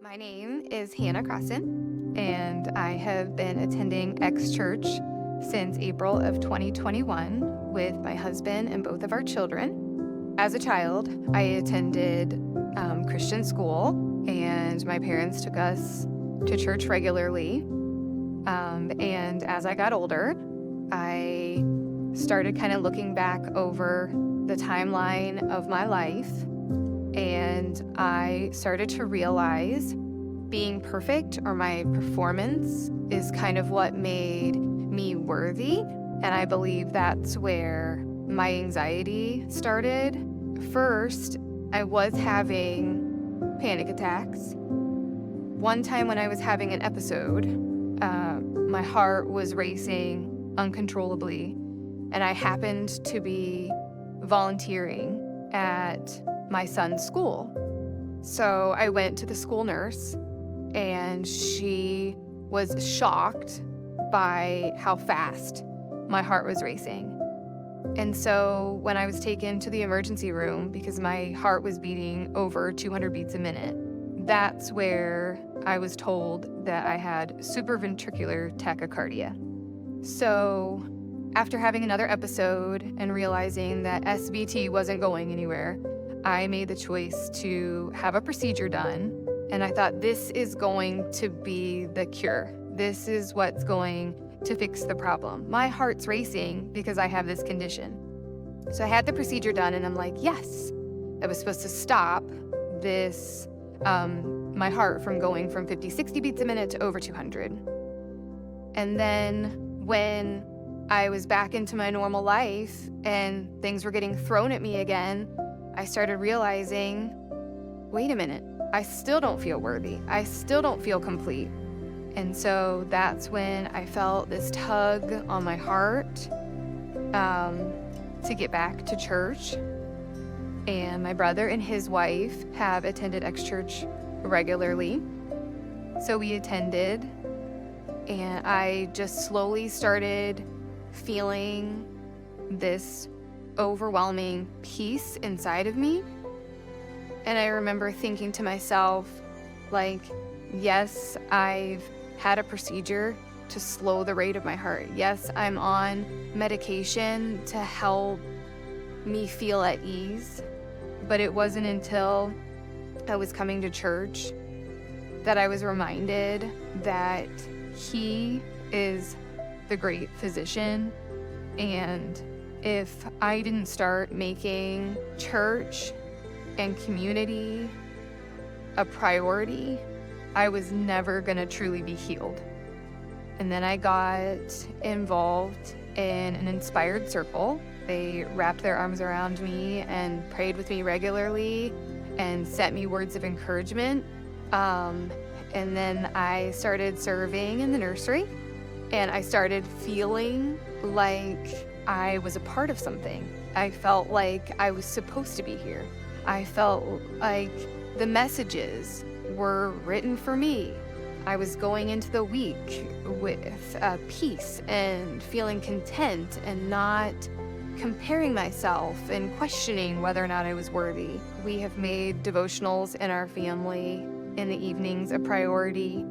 My name is Hannah Crossan, and I have been attending X Church since April of 2021 with my husband and both of our children. As a child, I attended Christian school, and my parents took us to church regularly. And as I got older, I started kind of looking back over the timeline of my life, and I started to realize being perfect or my performance is kind of what made me worthy. And I believe that's where my anxiety started. First, I was having panic attacks. One time when I was having an episode, my heart was racing uncontrollably, and I happened to be volunteering at my son's school. So I went to the school nurse, and she was shocked by how fast my heart was racing. And so when I was taken to the emergency room because my heart was beating over 200 beats a minute, that's where I was told that I had supraventricular tachycardia. So after having another episode and realizing that SVT wasn't going anywhere, I made the choice to have a procedure done. And I thought, this is going to be the cure. This is what's going to fix the problem. My heart's racing because I have this condition. So I had the procedure done, and I'm like, yes, I was supposed to stop this, my heart from going from 50, 60 beats a minute to over 200. And then when I was back into my normal life and things were getting thrown at me again, I started realizing, wait a minute, I still don't feel worthy. I still don't feel complete. And so that's when I felt this tug on my heart to get back to church. And my brother and his wife have attended X Church regularly. So we attended, and I just slowly started feeling this overwhelming peace inside of me. And I remember thinking to myself, like, yes, I've had a procedure to slow the rate of my heart. Yes, I'm on medication to help me feel at ease. But it wasn't until I was coming to church that I was reminded that He is the great physician. And if I didn't start making church and community a priority, I was never gonna truly be healed. And then I got involved in an Inspired Circle. They wrapped their arms around me and prayed with me regularly and sent me words of encouragement. And then I started serving in the nursery, and I started feeling like I was a part of something. I felt like I was supposed to be here. I felt like the messages were written for me. I was going into the week with peace and feeling content and not comparing myself and questioning whether or not I was worthy. We have made devotionals in our family in the evenings a priority.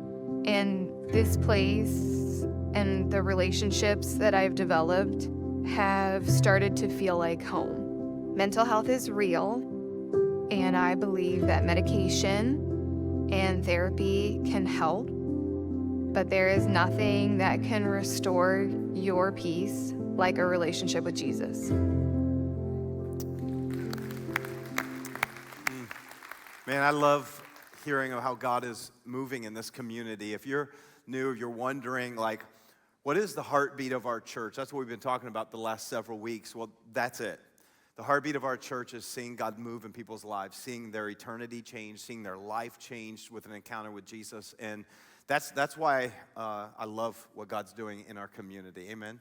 And this place and the relationships that I've developed have started to feel like home. Mental health is real, and I believe that medication and therapy can help, but there is nothing that can restore your peace like a relationship with Jesus. Man, I love hearing of how God is moving in this community. If you're new, if you're wondering, like, what is the heartbeat of our church? That's what we've been talking about the last several weeks. Well, that's it. The heartbeat of our church is seeing God move in people's lives, seeing their eternity change, seeing their life changed with an encounter with Jesus. And that's why I love what God's doing in our community. Amen?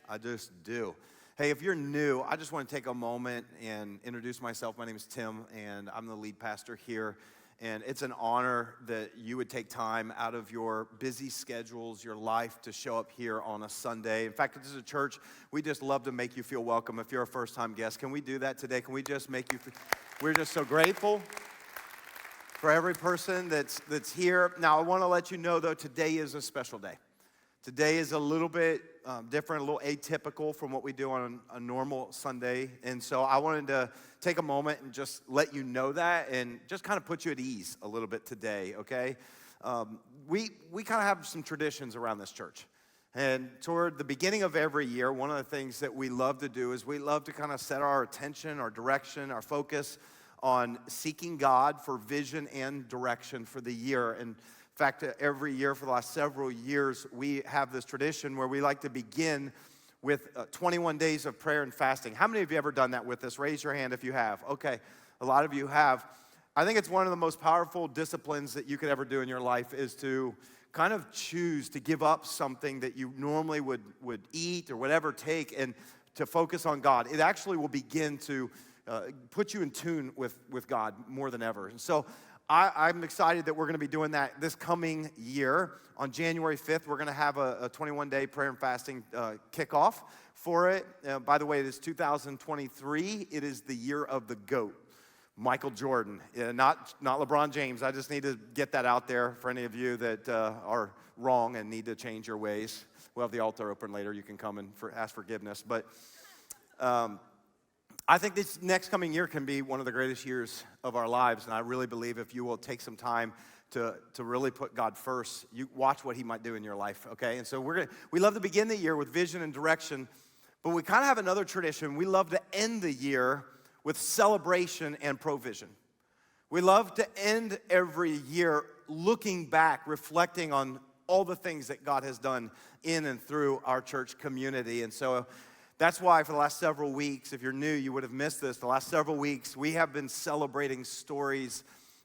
I just do. Hey, if you're new, I just want to take a moment and introduce myself. My name is Tim, and I'm the lead pastor here. And it's an honor that you would take time out of your busy schedules, your life, to show up here on a Sunday. In fact, this is a church, we just love to make you feel welcome. If you're a first-time guest, can we do that today? Can we just make you feel, we're just so grateful. for every person that's here. Now, I want to let you know, though, today is a special day. Today is a little bit different, a little atypical from what we do on a normal Sunday. And so I wanted to take a moment and just let you know that and just kind of put you at ease a little bit today, okay? We kind of have some traditions around this church. And toward the beginning of every year, one of the things that we love to do is we love to kind of set our attention, our direction, our focus on seeking God for vision and direction for the year. And in fact, every year for the last several years, we have this tradition where we like to begin with 21 days of prayer and fasting. How many of you ever done that with us? Raise your hand if you have. Okay, a lot of you have. I think it's one of the most powerful disciplines that you could ever do in your life is to kind of choose to give up something that you normally would eat or whatever take and to focus on God. It actually will begin to put you in tune with God more than ever. And so I'm excited that we're going to be doing that this coming year. On January 5th, we're going to have a 21-day prayer and fasting kickoff for it. By the way, it is 2023. It is the year of the GOAT, Michael Jordan, not LeBron James. I just need to get that out there for any of you that are wrong and need to change your ways. We'll have the altar open later. You can come and ask forgiveness. But I think this next coming year can be one of the greatest years of our lives, and I really believe if you will take some time to really put God first, you watch what he might do in your life, okay? And so we love to begin the year with vision and direction, but we kind of have another tradition. We love to end the year with celebration and provision. We love to end every year looking back, reflecting on all the things that God has done in and through our church community. And so that's why for the last several weeks, if you're new, you would have missed this. The last several weeks, we have been celebrating stories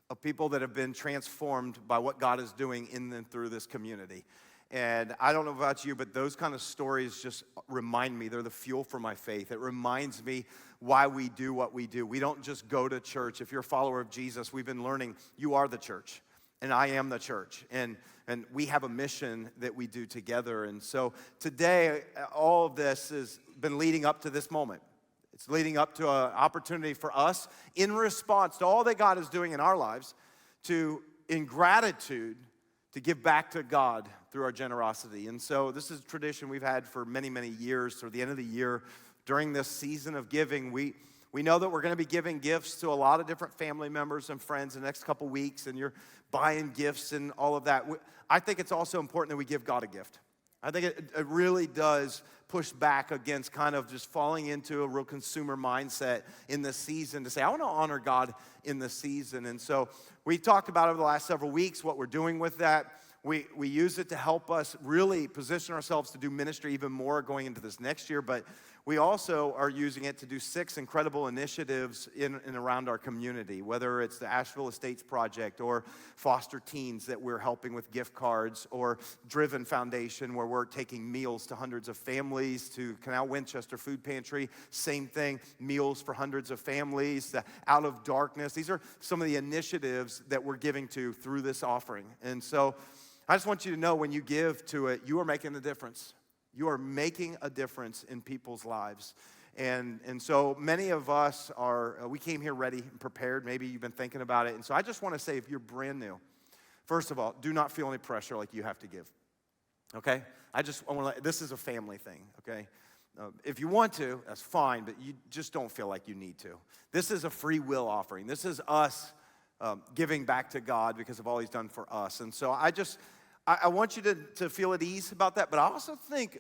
of people that have been transformed by what God is doing in and through this community. And I don't know about you, but those kind of stories just remind me, they're the fuel for my faith. It reminds me why we do what we do. We don't just go to church. If you're a follower of Jesus, we've been learning you are the church, and I am the church. And we have a mission that we do together. And so today, all of this has been leading up to this moment. It's leading up to an opportunity for us in response to all that God is doing in our lives to, in gratitude, to give back to God through our generosity. And so this is a tradition we've had for many, many years. Toward the end of the year, during this season of giving, we know that we're going to be giving gifts to a lot of different family members and friends in the next couple weeks, and you're buying gifts and all of that. I think it's also important that we give God a gift. I think it really does push back against kind of just falling into a real consumer mindset in this season to say, I want to honor God in this season. And so we talked about over the last several weeks what we're doing with that. We use it to help us really position ourselves to do ministry even more going into this next year, but we also are using it to do 6 incredible initiatives in and around our community, whether it's the Asheville Estates Project or Foster Teens that we're helping with gift cards, or Driven Foundation where we're taking meals to hundreds of families, to Canal Winchester Food Pantry, same thing, meals for hundreds of families, the Out of Darkness. These are some of the initiatives that we're giving to through this offering. And so I just want you to know when you give to it, you are making a difference. You are making a difference in people's lives. And so many of us we came here ready and prepared. Maybe you've been thinking about it. And so I just want to say, if you're brand new, first of all, do not feel any pressure like you have to give, okay? This is a family thing, okay? If you want to, that's fine, but you just don't feel like you need to. This is a free will offering. This is us giving back to God because of all he's done for us. And so I want you to feel at ease about that, but I also think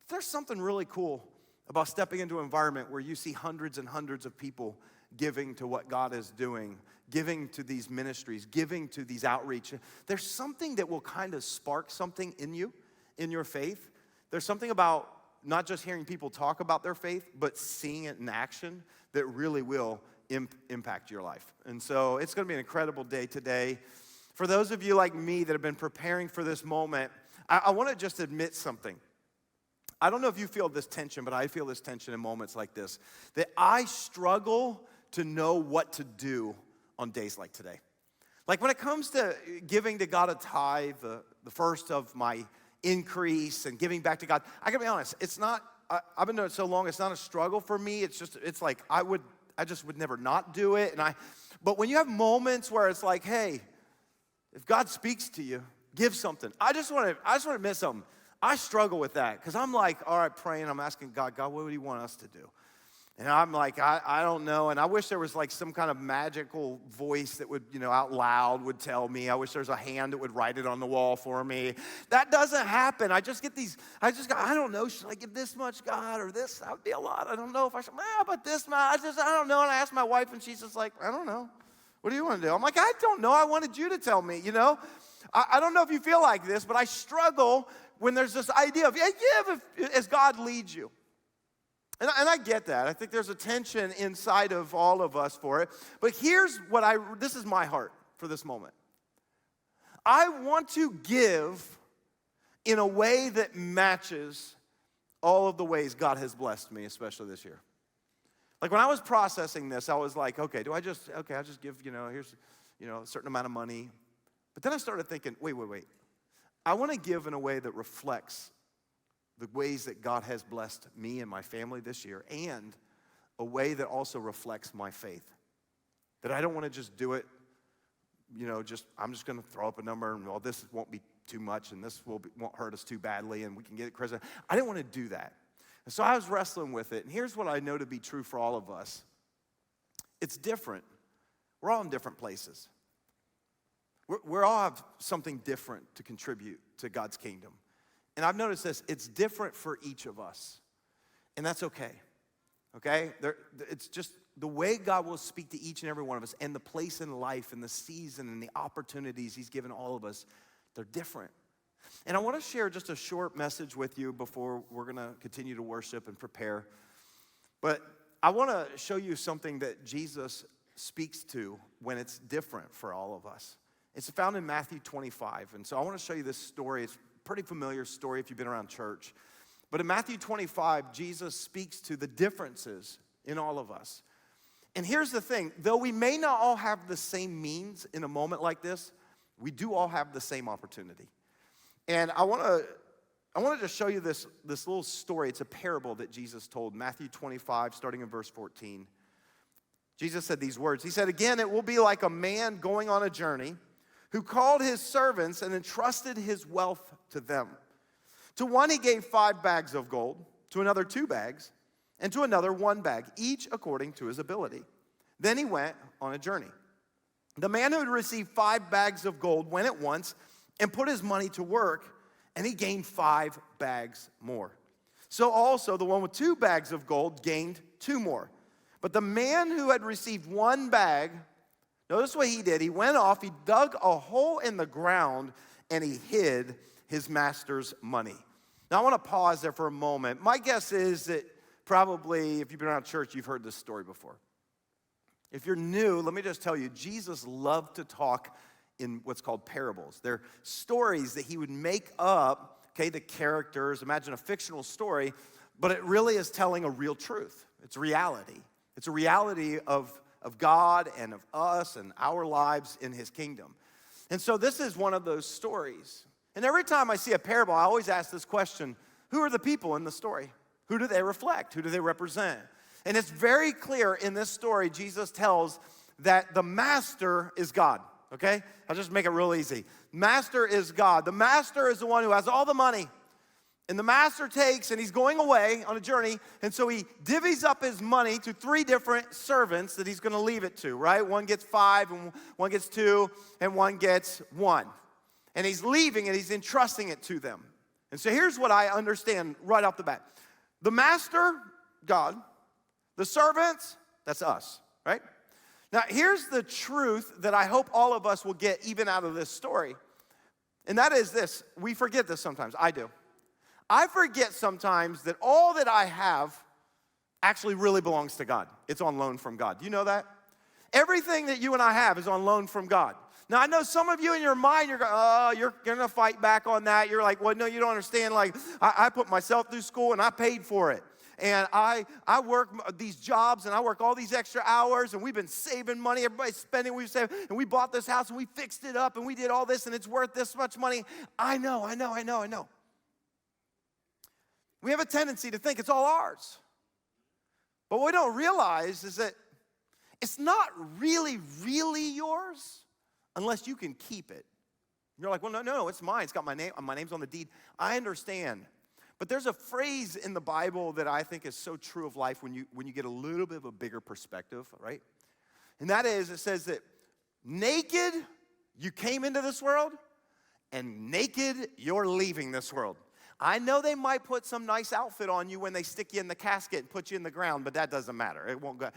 there's something really cool about stepping into an environment where you see hundreds and hundreds of people giving to what God is doing, giving to these ministries, giving to these outreach. There's something that will kind of spark something in you, in your faith. There's something about not just hearing people talk about their faith, but seeing it in action that really will impact your life. And so it's going to be an incredible day today. For those of you like me that have been preparing for this moment, I want to just admit something. I don't know if you feel this tension, but I feel this tension in moments like this, that I struggle to know what to do on days like today. Like when it comes to giving to God a tithe, the first of my increase and giving back to God, I gotta be honest, it's not, I've been doing it so long, it's not a struggle for me. It's like I would I just would never not do it. But when you have moments where it's like, hey, if God speaks to you, give something. I just want to admit something. I struggle with that because I'm like, all right, praying. I'm asking God, what would he want us to do? And I'm like, I don't know. And I wish there was like some kind of magical voice that would, out loud would tell me. I wish there was a hand that would write it on the wall for me. That doesn't happen. I don't know, should I give this much, God, or this? That would be a lot. I don't know if I should, but this much. I don't know. And I asked my wife and she's just like, I don't know. What do you want to do? I'm like, I don't know. I wanted you to tell me, I don't know if you feel like this, but I struggle when there's this idea of, give as God leads you. And I get that. I think there's a tension inside of all of us for it. But here's this is my heart for this moment. I want to give in a way that matches all of the ways God has blessed me, especially this year. Like when I was processing this, I was like, okay, I'll just give, here's, a certain amount of money. But then I started thinking, wait. I want to give in a way that reflects the ways that God has blessed me and my family this year, and a way that also reflects my faith. That I don't want to just do it, I'm just going to throw up a number and, this won't be too much and this won't hurt us too badly and we can get it Christmas. I didn't want to do that. And so I was wrestling with it, and here's what I know to be true for all of us. It's different. We're all in different places. We all have something different to contribute to God's kingdom. And I've noticed this, it's different for each of us. And that's okay. It's just the way God will speak to each and every one of us, and the place in life and the season and the opportunities he's given all of us, they're different. And I want to share just a short message with you before we're going to continue to worship and prepare. But I want to show you something that Jesus speaks to when it's different for all of us. It's found in Matthew 25. And so I want to show you this story. It's a pretty familiar story if you've been around church. But in Matthew 25, Jesus speaks to the differences in all of us. And here's the thing, though we may not all have the same means in a moment like this, we do all have the same opportunity. And I wanted to show you this little story. It's a parable that Jesus told, Matthew 25, starting in verse 14. Jesus said these words. He said, again, it will be like a man going on a journey who called his servants and entrusted his wealth to them. To one he gave 5 bags of gold, to another 2 bags, and to another 1 bag, each according to his ability. Then he went on a journey. The man who had received 5 bags of gold went at once and put his money to work, and he gained 5 bags more. So also the one with 2 bags of gold gained 2 more. But the man who had received 1 bag, notice what he did. He went off, he dug a hole in the ground, and he hid his master's money. Now I want to pause there for a moment. My guess is that probably, if you've been around church, you've heard this story before. If you're new, let me just tell you, Jesus loved to talk in what's called parables. They're stories that he would make up, the characters, imagine a fictional story, but it really is telling a real truth. It's reality. It's a reality of God and of us and our lives in his kingdom. And so this is one of those stories. And every time I see a parable, I always ask this question, who are the people in the story? Who do they reflect? Who do they represent? And it's very clear in this story, Jesus tells that the master is God, okay? I'll just make it real easy. Master is God. The master is the one who has all the money. And the master takes, and he's going away on a journey, and so he divvies up his money to 3 different servants that he's going to leave it to, right? One gets 5, and one gets 2, and one gets 1. And he's leaving, and he's entrusting it to them. And so here's what I understand right off the bat. The master, God. The servants, that's us, right? Now, here's the truth that I hope all of us will get even out of this story. And that is this. We forget this sometimes. I do. I forget sometimes that all that I have actually really belongs to God. It's on loan from God. Do you know that? Everything that you and I have is on loan from God. Now, I know some of you in your mind, you're going to fight back on that. You're like, well, no, you don't understand. Like, I put myself through school and I paid for it. And I work these jobs and I work all these extra hours and we've been saving money. Everybody's spending, we've saved, and we bought this house and we fixed it up and we did all this and it's worth this much money. I know. We have a tendency to think it's all ours. But what we don't realize is that it's not really, really yours unless you can keep it. You're like, well, no, it's mine. It's got my name. My name's on the deed. I understand. But there's a phrase in the Bible that I think is so true of life when you get a little bit of a bigger perspective, right? And that is, it says that naked you came into this world, and naked you're leaving this world. I know they might put some nice outfit on you when they stick you in the casket and put you in the ground, but that doesn't matter. It won't go.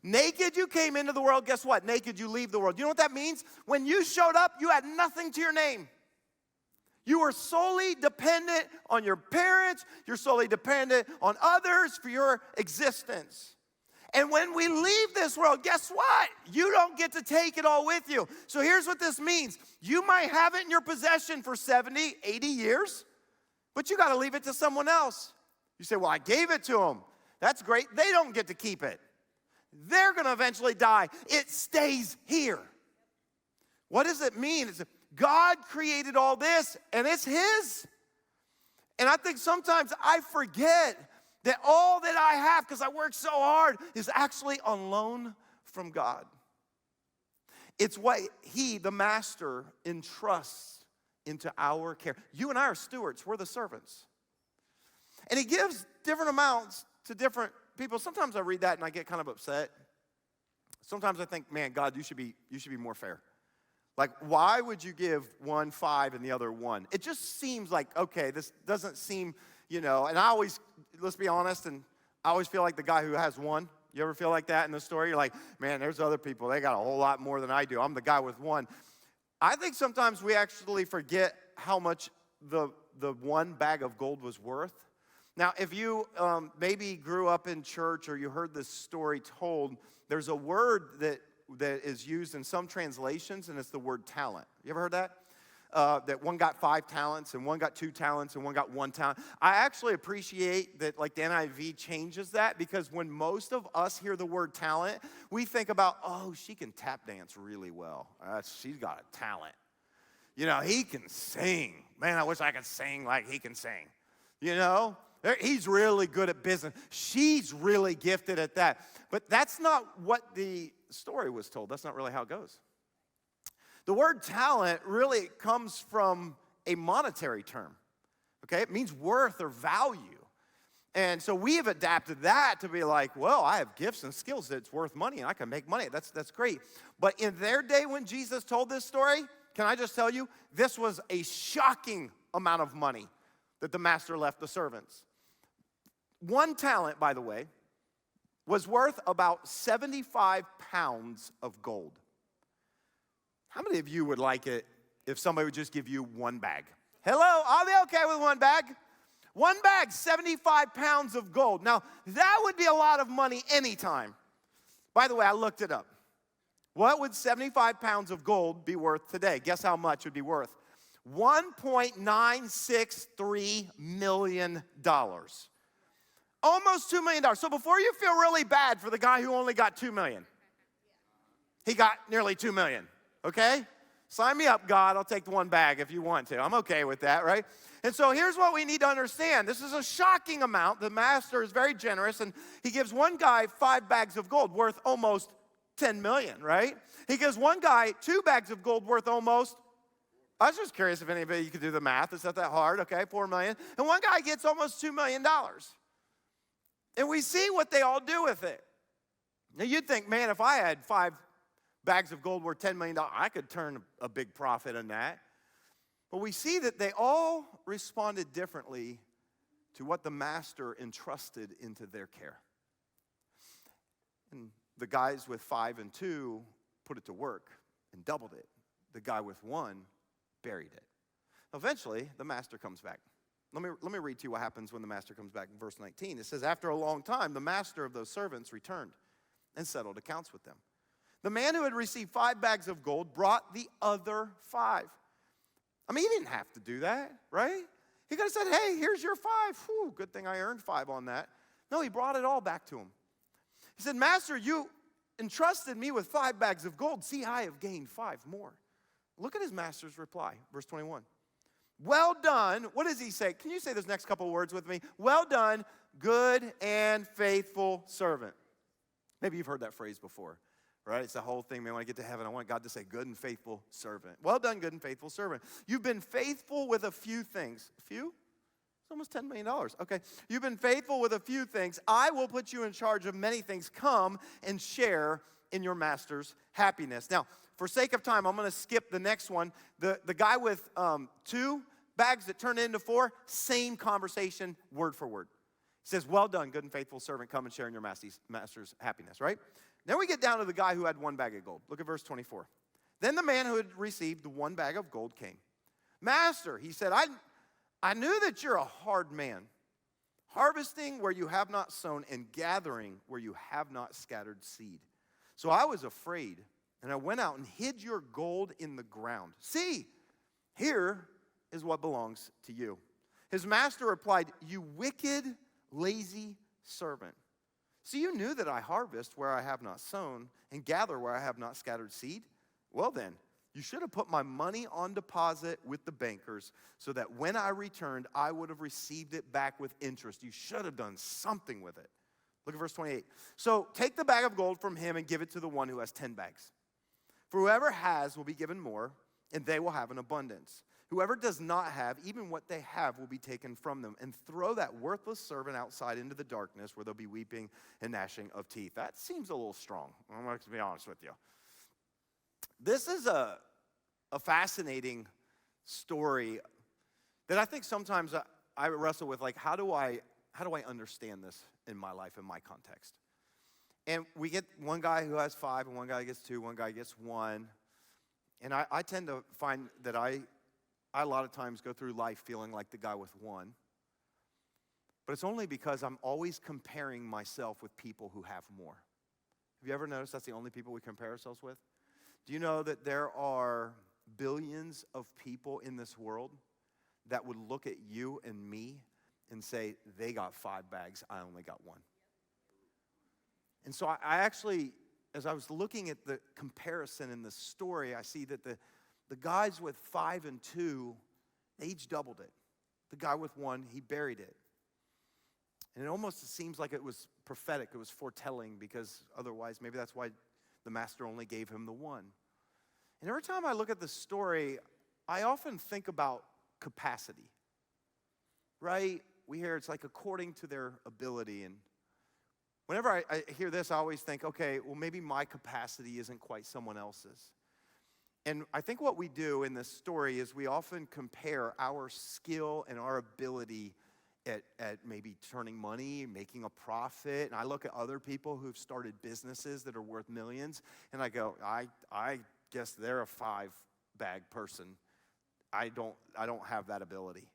Naked you came into the world, guess what? Naked you leave the world. You know what that means? When you showed up, you had nothing to your name. You were solely dependent on your parents. You're solely dependent on others for your existence. And when we leave this world, guess what? You don't get to take it all with you. So here's what this means. You might have it in your possession for 70, 80 years, but you got to leave it to someone else. You say, well, I gave it to them. That's great. They don't get to keep it. They're going to eventually die. It stays here. What does it mean? It's God created all this, and it's His. And I think sometimes I forget that all that I have, because I work so hard, is actually on loan from God. It's what He, the Master, entrusts into our care. You and I are stewards. We're the servants. And He gives different amounts to different people. Sometimes I read that and I get kind of upset. Sometimes I think, man, God, you should be more fair. Like, why would you give one 5 and the other 1? It just seems like, okay, this doesn't seem, and I always, let's be honest, and I always feel like the guy who has 1. You ever feel like that in the story? You're like, man, there's other people. They got a whole lot more than I do. I'm the guy with 1. I think sometimes we actually forget how much the 1 bag of gold was worth. Now, if you maybe grew up in church or you heard this story told, there's a word that is used in some translations, and it's the word talent. You ever heard that? That one got 5 talents, and one got 2 talents, and one got 1 talent. I actually appreciate that, like, the NIV changes that, because when most of us hear the word talent, we think about, oh, she can tap dance really well. She's got a talent. He can sing. Man, I wish I could sing like he can sing. He's really good at business. She's really gifted at that. But that's not what the story was told. That's not really how it goes. The word talent really comes from a monetary term. Okay? It means worth or value. And so we have adapted that to be like, well, I have gifts and skills that's worth money, and I can make money. That's great. But in their day when Jesus told this story, can I just tell you, this was a shocking amount of money that the master left the servants. 1 talent, by the way, was worth about 75 pounds of gold. How many of you would like it if somebody would just give you 1 bag? Hello, I'll be okay with 1 bag. 1 bag, 75 pounds of gold. Now, that would be a lot of money anytime. By the way, I looked it up. What would 75 pounds of gold be worth today? Guess how much it would be worth? $1.963 million. Almost $2 million. So before you feel really bad for the guy who only got $2 million, he got nearly $2 million, okay? Sign me up, God. I'll take the 1 bag if you want to. I'm okay with that, right? And so here's what we need to understand. This is a shocking amount. The master is very generous, and he gives one guy 5 bags of gold worth almost 10 million, right? He gives one guy 2 bags of gold worth almost, I was just curious if anybody could do the math. It's not that hard, okay? 4 million. And one guy gets almost $2 million. And we see what they all do with it. Now you'd think, man, if I had 5 bags of gold worth $10 million, I could turn a big profit on that. But we see that they all responded differently to what the master entrusted into their care. And the guys with 5 and 2 put it to work and doubled it. The guy with 1 buried it. Eventually, the master comes back. Let me read to you what happens when the master comes back in verse 19. It says, after a long time, the master of those servants returned and settled accounts with them. The man who had received 5 bags of gold brought the other 5. I mean, he didn't have to do that, right? He could have said, hey, here's your 5. Whew, good thing I earned 5 on that. No, he brought it all back to him. He said, Master, you entrusted me with 5 bags of gold. See, I have gained 5 more. Look at his master's reply, verse 21. Well done. What does he say? Can you say those next couple of words with me? Well done, good and faithful servant. Maybe you've heard that phrase before. right? It's the whole thing, man. When I get to heaven, I want God to say, good and faithful servant. Well done, good and faithful servant. You've been faithful with a few things. A few? It's almost $10 million. Okay. You've been faithful with a few things. I will put you in charge of many things. Come and share in your master's happiness. Now, for sake of time, I'm going to skip the next one. The guy with 2 bags that turned into 4, same conversation, word for word. He says, well done, good and faithful servant. Come and share in your master's happiness, right? Then we get down to the guy who had 1 bag of gold. Look at verse 24. Then the man who had received the 1 bag of gold came. Master, he said, I knew that you're a hard man, harvesting where you have not sown and gathering where you have not scattered seed. So I was afraid, and I went out and hid your gold in the ground. See, here is what belongs to you. His master replied, you wicked, lazy servant. So you knew that I harvest where I have not sown and gather where I have not scattered seed? Well then, you should have put my money on deposit with the bankers so that when I returned, I would have received it back with interest. You should have done something with it. Look at verse 28. So take the bag of gold from him and give it to the one who has 10 bags. For whoever has will be given more, and they will have an abundance. Whoever does not have, even what they have will be taken from them. And throw that worthless servant outside into the darkness where there'll be weeping and gnashing of teeth. That seems a little strong. I'm going to be honest with you. This is a fascinating story that I think sometimes I wrestle with, like, how do I understand this in my life, in my context? And we get one guy who has 5, and one guy gets 2, one guy gets 1. And I tend to find that I a lot of times go through life feeling like the guy with 1. But it's only because I'm always comparing myself with people who have more. Have you ever noticed that's the only people we compare ourselves with? Do you know that there are billions of people in this world that would look at you and me and say, they got 5 bags, I only got 1. And so I actually, as I was looking at the comparison in the story, I see that the guys with 5 and 2, they each doubled it. The guy with 1, he buried it. And it almost seems like it was prophetic, it was foretelling, because otherwise, maybe that's why the master only gave him the 1. And every time I look at the story, I often think about capacity, right? We hear it's like according to their ability. And whenever I hear this, I always think, okay, well, maybe my capacity isn't quite someone else's. And I think what we do in this story is we often compare our skill and our ability at maybe turning money, making a profit. And I look at other people who've started businesses that are worth millions, and I go, I guess they're a 5-bag person. I don't have that ability.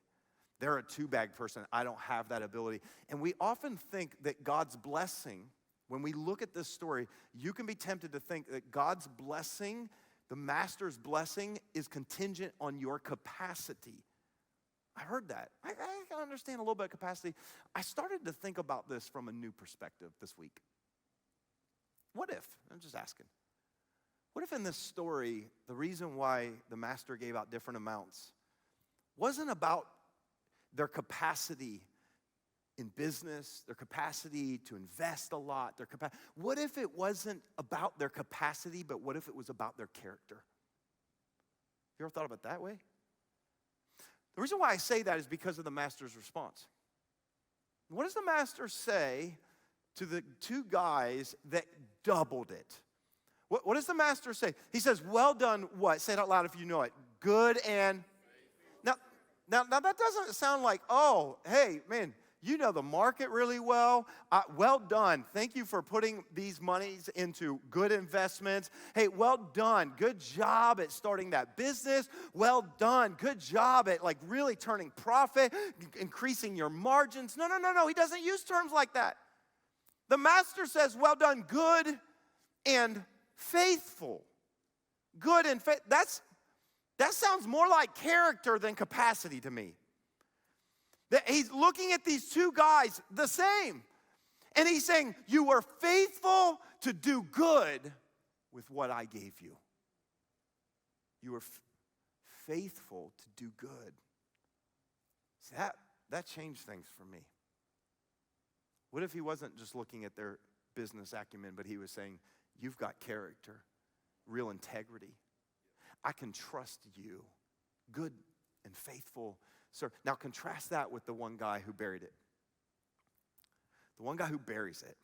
They're a 2-bag person. I don't have that ability. And we often think that God's blessing, when we look at this story, you can be tempted to think that God's blessing, the master's blessing, is contingent on your capacity. I heard that. I can understand a little bit of capacity. I started to think about this from a new perspective this week. What if, I'm just asking, what if in this story, the reason why the master gave out different amounts wasn't about their capacity in business, their capacity to invest a lot, what if it wasn't about their capacity, but what if it was about their character? You ever thought about it that way? The reason why I say that is because of the master's response. What does the master say to the 2 guys that doubled it? What does the master say? He says, well done, what? Say it out loud if you know it. Good and... Now that doesn't sound like, oh, hey, man, you know the market really well. Well done. Thank you for putting these monies into good investments. Hey, well done. Good job at starting that business. Well done. Good job at like really turning profit, increasing your margins. No. He doesn't use terms like that. The master says, well done, good and faithful. Good and faithful. That sounds more like character than capacity to me. That he's looking at these 2 guys the same. And he's saying, you were faithful to do good with what I gave you. You were faithful to do good. See, that changed things for me. What if he wasn't just looking at their business acumen, but he was saying, you've got character, real integrity. I can trust you, good and faithful sir. Now contrast that with the one guy who buried it. The one guy who buries it.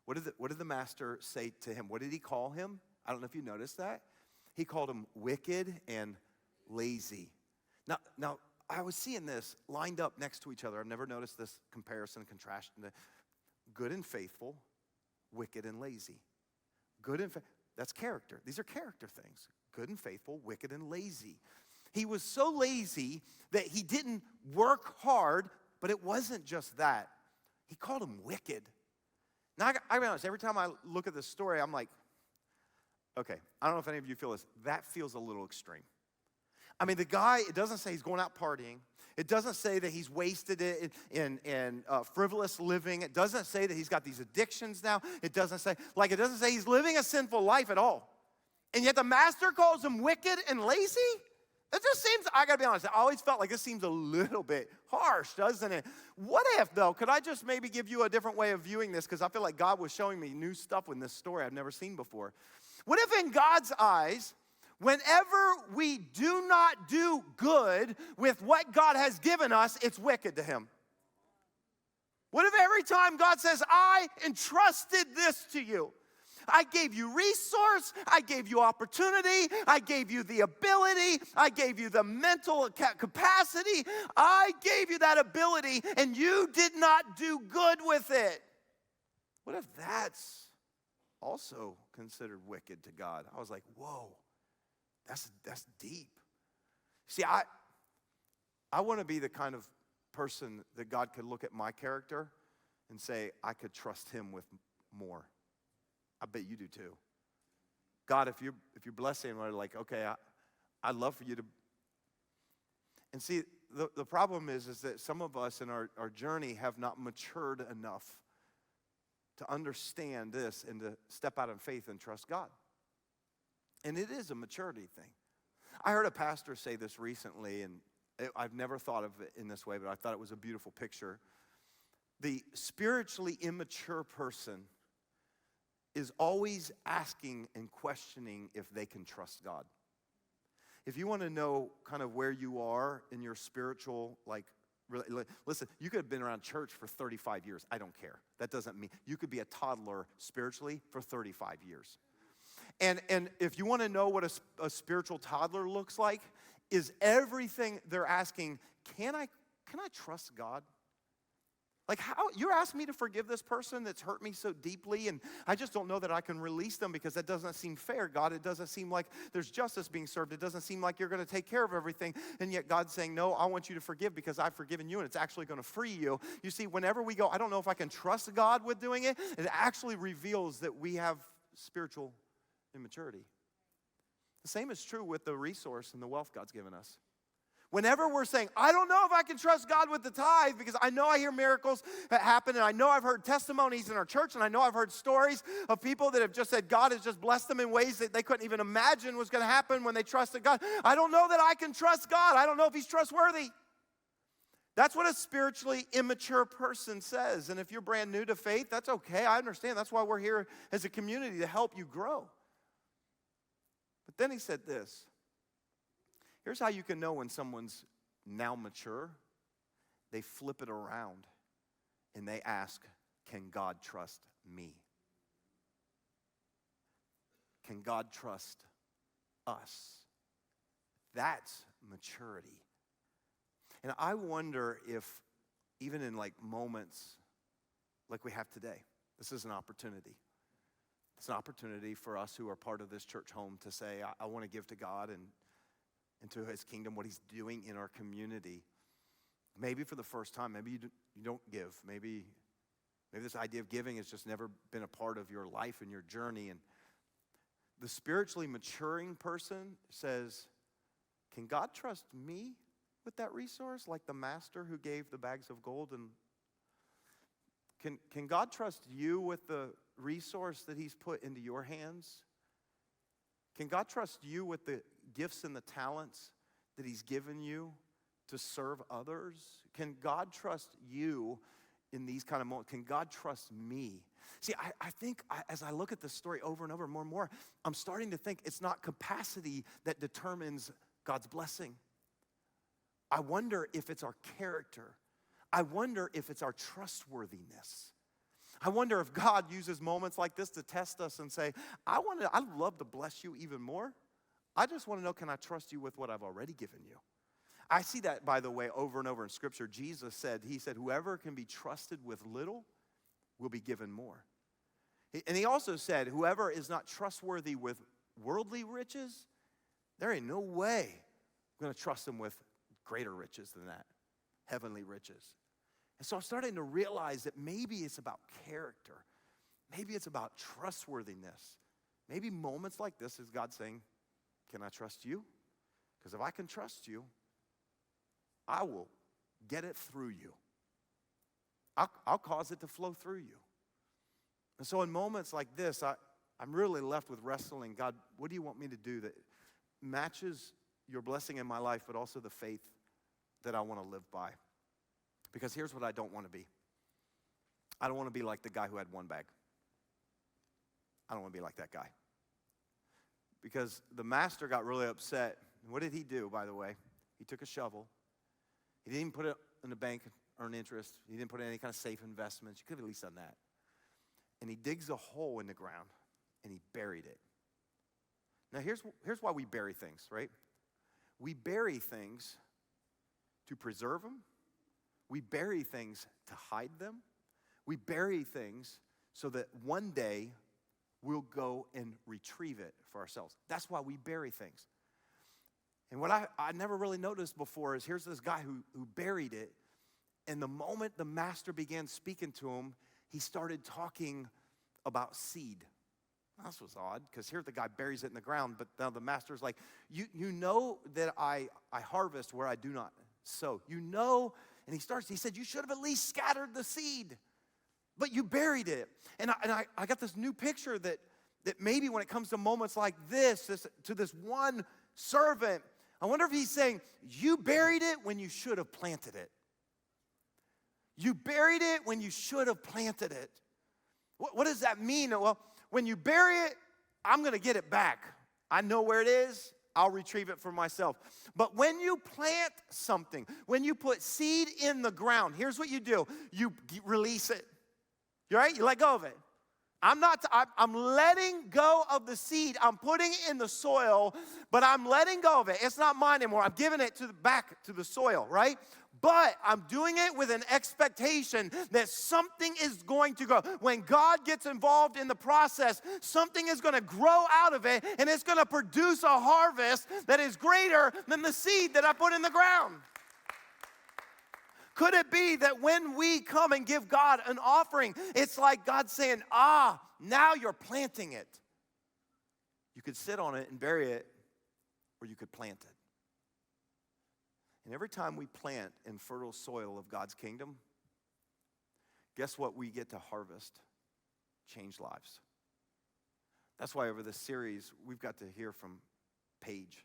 What did the master say to him? What did he call him? I don't know if you noticed that. He called him wicked and lazy. Now I was seeing this lined up next to each other. I've never noticed this comparison and contrast. Good and faithful, wicked and lazy. That's character. These are character things. Good and faithful, wicked and lazy. He was so lazy that he didn't work hard, but it wasn't just that. He called him wicked. Now, I gotta be honest, every time I look at this story, I'm like, okay, I don't know if any of you feel this. That feels a little extreme. I mean, the guy, it doesn't say he's going out partying. It doesn't say that he's wasted it in frivolous living. It doesn't say that he's got these addictions now. It doesn't say he's living a sinful life at all. And yet the master calls him wicked and lazy? That just seems, I gotta be honest, I always felt like this seems a little bit harsh, doesn't it? What if, though, could I just maybe give you a different way of viewing this? Because I feel like God was showing me new stuff in this story I've never seen before. What if in God's eyes, whenever we do not do good with what God has given us, it's wicked to him? What if every time God says, I entrusted this to you, I gave you resource, I gave you opportunity, I gave you the ability, I gave you the mental capacity, I gave you that ability, and you did not do good with it? What if that's also considered wicked to God? I was like, whoa, that's deep. See, I want to be the kind of person that God could look at my character and say, I could trust him with more. I bet you do too. God, if you're blessing, we're like, okay, I'd love for you to. And see, the problem is that some of us in our journey have not matured enough to understand this and to step out in faith and trust God. And it is a maturity thing. I heard a pastor say this recently, and I've never thought of it in this way, but I thought it was a beautiful picture. The spiritually immature person is always asking and questioning if they can trust God. If you want to know kind of where you are in your spiritual, listen, you could have been around church for 35 years. I don't care. That doesn't mean, you could be a toddler spiritually for 35 years. And if you want to know what a spiritual toddler looks like, is everything they're asking, can I trust God? Like, how you're asking me to forgive this person that's hurt me so deeply, and I just don't know that I can release them because that doesn't seem fair, God. It doesn't seem like there's justice being served. It doesn't seem like you're going to take care of everything, and yet God's saying, no, I want you to forgive because I've forgiven you, and it's actually going to free you. You see, whenever we go, I don't know if I can trust God with doing it, it actually reveals that we have spiritual immaturity. The same is true with the resource and the wealth God's given us. Whenever we're saying, I don't know if I can trust God with the tithe because I know I hear miracles that happen, and I know I've heard testimonies in our church, and I know I've heard stories of people that have just said God has just blessed them in ways that they couldn't even imagine was going to happen when they trusted God. I don't know that I can trust God. I don't know if he's trustworthy. That's what a spiritually immature person says. And if you're brand new to faith, that's okay. I understand. That's why we're here as a community, to help you grow. But then he said this. Here's how you can know when someone's now mature. They flip it around and they ask, can God trust me? Can God trust us? That's maturity. And I wonder if even in moments like we have today, this is an opportunity. It's an opportunity for us who are part of this church home to say, I want to give to God and into his kingdom, what he's doing in our community. Maybe for the first time, maybe you don't give. Maybe this idea of giving has just never been a part of your life and your journey. And the spiritually maturing person says, can God trust me with that resource? Like the master who gave the bags of gold. And can God trust you with the resource that he's put into your hands? Can God trust you with the gifts and the talents that he's given you to serve others? Can God trust you in these kind of moments? Can God trust me? See, I think as I look at this story over and over more and more, I'm starting to think it's not capacity that determines God's blessing. I wonder if it's our character. I wonder if it's our trustworthiness. I wonder if God uses moments like this to test us and say, I'd love to bless you even more. I just want to know, can I trust you with what I've already given you? I see that, by the way, over and over in Scripture. Jesus said, he said, whoever can be trusted with little will be given more. And he also said, whoever is not trustworthy with worldly riches, there ain't no way I'm going to trust them with greater riches than that, heavenly riches. And so I'm starting to realize that maybe it's about character. Maybe it's about trustworthiness. Maybe moments like this is God saying, can I trust you? Because if I can trust you, I will get it through you. I'll cause it to flow through you. And so in moments like this, I'm really left with wrestling. God, what do you want me to do that matches your blessing in my life, but also the faith that I want to live by? Because here's what I don't want to be. I don't want to be like the guy who had one bag. I don't want to be like that guy. Because the master got really upset. What did he do, by the way? He took a shovel. He didn't even put it in the bank, earn interest. He didn't put in any kind of safe investments. You could have at least done that. And he digs a hole in the ground, and he buried it. Now, here's why we bury things, right? We bury things to preserve them. We bury things to hide them. We bury things so that one day we'll go and retrieve it for ourselves. That's why we bury things. And what I never really noticed before is here's this guy who buried it, and the moment the master began speaking to him, he started talking about seed. This was odd, because here the guy buries it in the ground, but now the master's like, you know that I harvest where I do not sow. You know, and he said, you should have at least scattered the seed, but you buried it. And I got this new picture that maybe when it comes to moments like this to this one servant, I wonder if he's saying, you buried it when you should have planted it. You buried it when you should have planted it. What does that mean? Well, when you bury it, I'm going to get it back. I know where it is. I'll retrieve it for myself. But when you plant something, when you put seed in the ground, here's what you do. You release it. You right? You let go of it. I'm letting go of the seed. I'm putting it in the soil, but I'm letting go of it. It's not mine anymore. I'm giving it back to the soil, right? But I'm doing it with an expectation that something is going to grow. When God gets involved in the process, something is going to grow out of it, and it's going to produce a harvest that is greater than the seed that I put in the ground. Could it be that when we come and give God an offering, it's like God saying, now you're planting it. You could sit on it and bury it, or you could plant it. And every time we plant in fertile soil of God's kingdom, guess what we get to harvest? Change lives. That's why over this series, we've got to hear from Paige,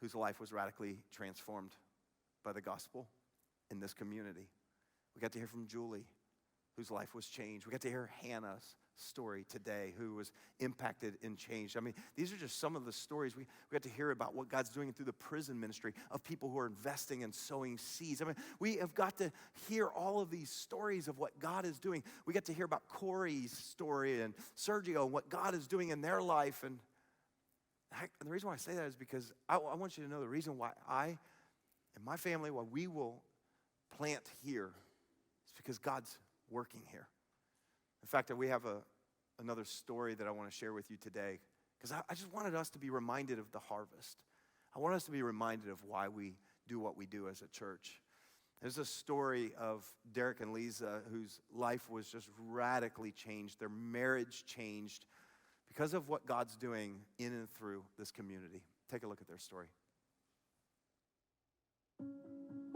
whose life was radically transformed by the gospel in this community. We got to hear from Julie, whose life was changed. We got to hear Hannah's story today, who was impacted and changed. I mean, these are just some of the stories we got to hear about what God's doing through the prison ministry of people who are investing and sowing seeds. I mean, we have got to hear all of these stories of what God is doing. We got to hear about Corey's story and Sergio and what God is doing in their life. And the reason why I say that is because I want you to know the reason why I and my family, why we will plant here, is because God's working here. In fact, we have another story that I want to share with you today, because I just wanted us to be reminded of the harvest. I want us to be reminded of why we do what we do as a church. There's a story of Derek and Lisa, whose life was just radically changed. Their marriage changed because of what God's doing in and through this community. Take a look at their story.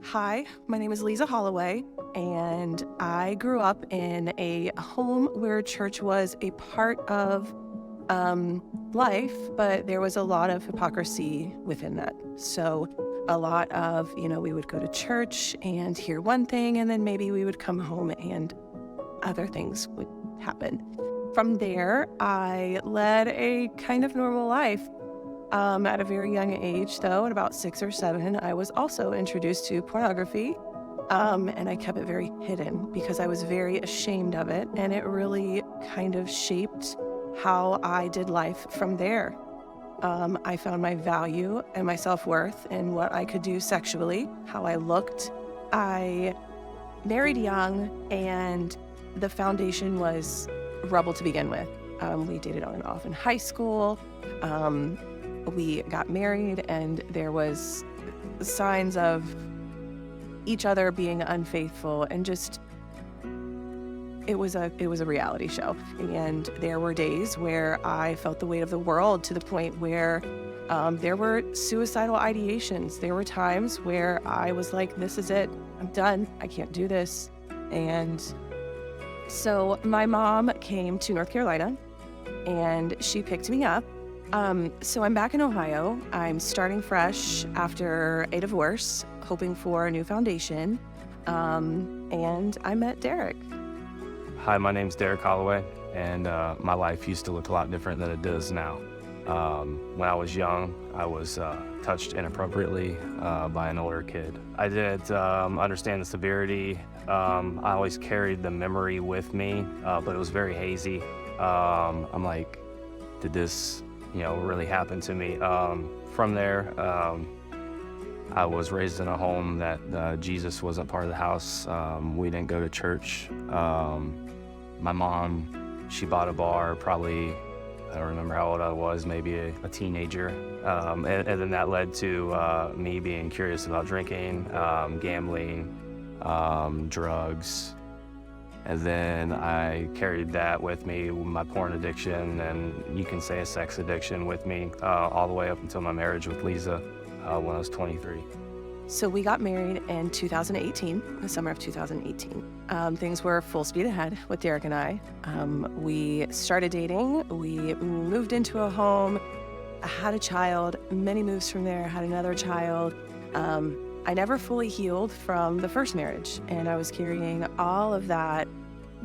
Hi, my name is Lisa Holloway, and I grew up in a home where church was a part of life, but there was a lot of hypocrisy within that. So a lot of, we would go to church and hear one thing, and then maybe we would come home and other things would happen. From there, I led a kind of normal life. At a very young age, though, at about 6 or 7, I was also introduced to pornography, and I kept it very hidden because I was very ashamed of it, and it really kind of shaped how I did life from there. I found my value and my self-worth in what I could do sexually, how I looked. I married young, and the foundation was rubble to begin with. We dated on and off in high school. We got married, and there was signs of each other being unfaithful, and just it was a reality show. And there were days where I felt the weight of the world, to the point where there were suicidal ideations. There were times where I was like, this is it, I'm done, I can't do this. And so my mom came to North Carolina, and she picked me up. So I'm back in Ohio. I'm starting fresh after a divorce, hoping for a new foundation. And I met Derek. Hi, my name's Derek Holloway, and my life used to look a lot different than it does now. When I was young, I was touched inappropriately by an older kid. I didn't understand the severity. I always carried the memory with me, but it was very hazy. I'm like, did this really happen to me? From there, I was raised in a home that Jesus wasn't part of the house. We didn't go to church. My mom, she bought a bar, probably, I don't remember how old I was, maybe a teenager. And then that led to me being curious about drinking, gambling, drugs. And then I carried that with me, my porn addiction, and you can say a sex addiction with me, all the way up until my marriage with Lisa when I was 23. So we got married in 2018, the summer of 2018. Things were full speed ahead with Derek and I. We started dating, we moved into a home, had a child, many moves from there, had another child. I never fully healed from the first marriage, and I was carrying all of that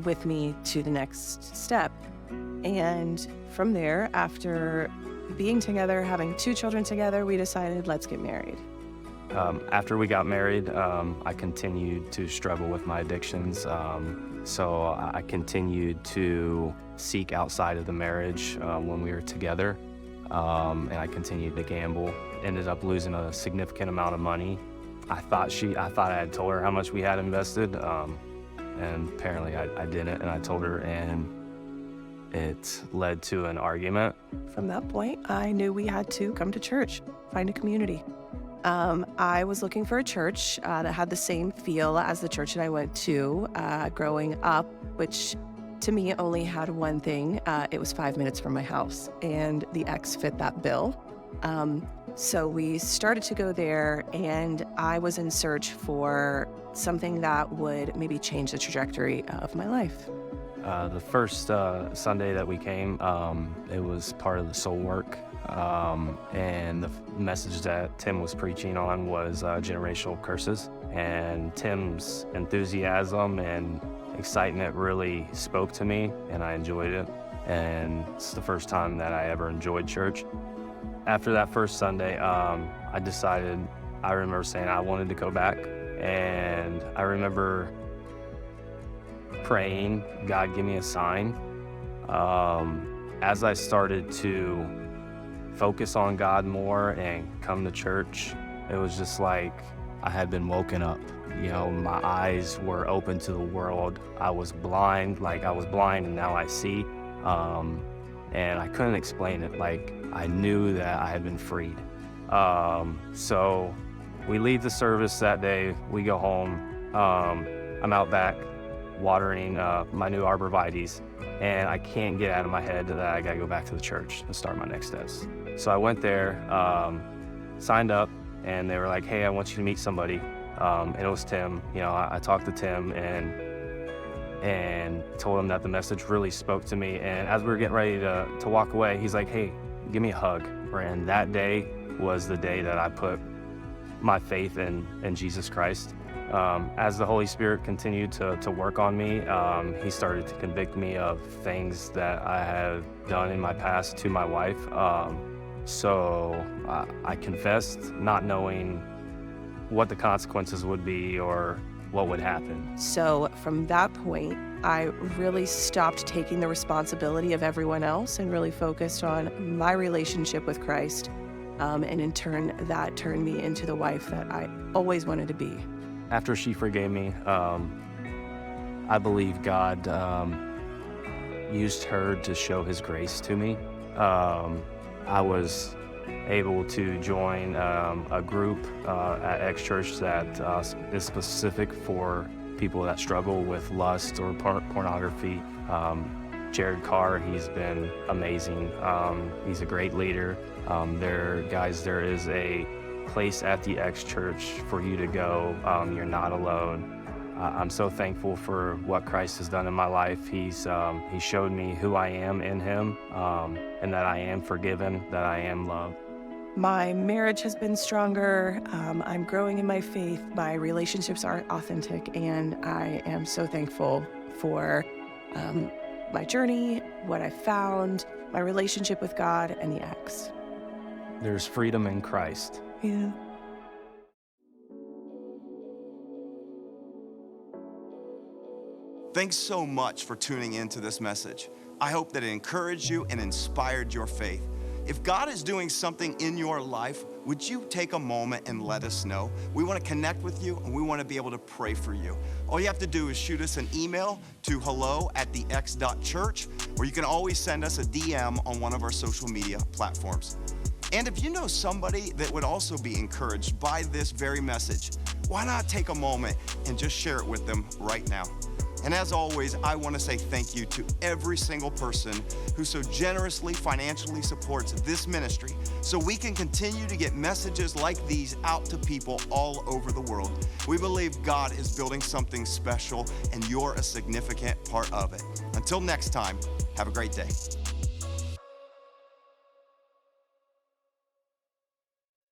with me to the next step. And from there, after being together, having 2 children together, we decided, let's get married. After we got married, I continued to struggle with my addictions. So I continued to seek outside of the marriage when we were together, and I continued to gamble. Ended up losing a significant amount of money. I thought I had told her how much we had invested, and apparently I didn't, and I told her, and it led to an argument. From that point, I knew we had to come to church, find a community. I was looking for a church that had the same feel as the church that I went to growing up, which to me only had one thing. It was 5 minutes from my house, and the ex fit that bill. So we started to go there, and I was in search for something that would maybe change the trajectory of my life. The first Sunday that we came, it was part of the soul work, and the message that Tim was preaching on was generational curses. And Tim's enthusiasm and excitement really spoke to me, and I enjoyed it. And it's the first time that I ever enjoyed church. After that first Sunday, I remember saying I wanted to go back, and I remember praying, God, give me a sign. As I started to focus on God more and come to church, it was just like I had been woken up. My eyes were open to the world. I was blind and now I see. And I couldn't explain it. I knew that I had been freed. So we leave the service that day, we go home. I'm out back watering my new arborvitaes, and I can't get out of my head that I gotta go back to the church and start my next steps. So I went there, signed up, and they were like, hey, I want you to meet somebody. And it was Tim. I talked to Tim and told him that the message really spoke to me. And as we were getting ready to walk away, he's like, hey, give me a hug. And that day was the day that I put my faith in Jesus Christ. As the Holy Spirit continued to work on me, he started to convict me of things that I had done in my past to my wife. So I confessed, not knowing what the consequences would be or what would happen. So from that point, I really stopped taking the responsibility of everyone else and really focused on my relationship with Christ. And in turn, that turned me into the wife that I always wanted to be. After she forgave me, I believe God used her to show his grace to me. I was able to join a group at X Church that is specific for people that struggle with lust or pornography. Jared Carr, he's been amazing. He's a great leader. There is a place at the X Church for you to go. You're not alone. I'm so thankful for what Christ has done in my life. He showed me who I am in him, and that I am forgiven, that I am loved. My marriage has been stronger. I'm growing in my faith. My relationships are authentic, and I am so thankful for my journey, what I found, my relationship with God, and the X. There's freedom in Christ. Yeah. Thanks so much for tuning into this message. I hope that it encouraged you and inspired your faith. If God is doing something in your life, would you take a moment and let us know? We want to connect with you, and we want to be able to pray for you. All you have to do is shoot us an email to hello@thex.church, or you can always send us a DM on one of our social media platforms. And if you know somebody that would also be encouraged by this very message, why not take a moment and just share it with them right now? And as always, I want to say thank you to every single person who so generously financially supports this ministry so we can continue to get messages like these out to people all over the world. We believe God is building something special, and you're a significant part of it. Until next time, have a great day.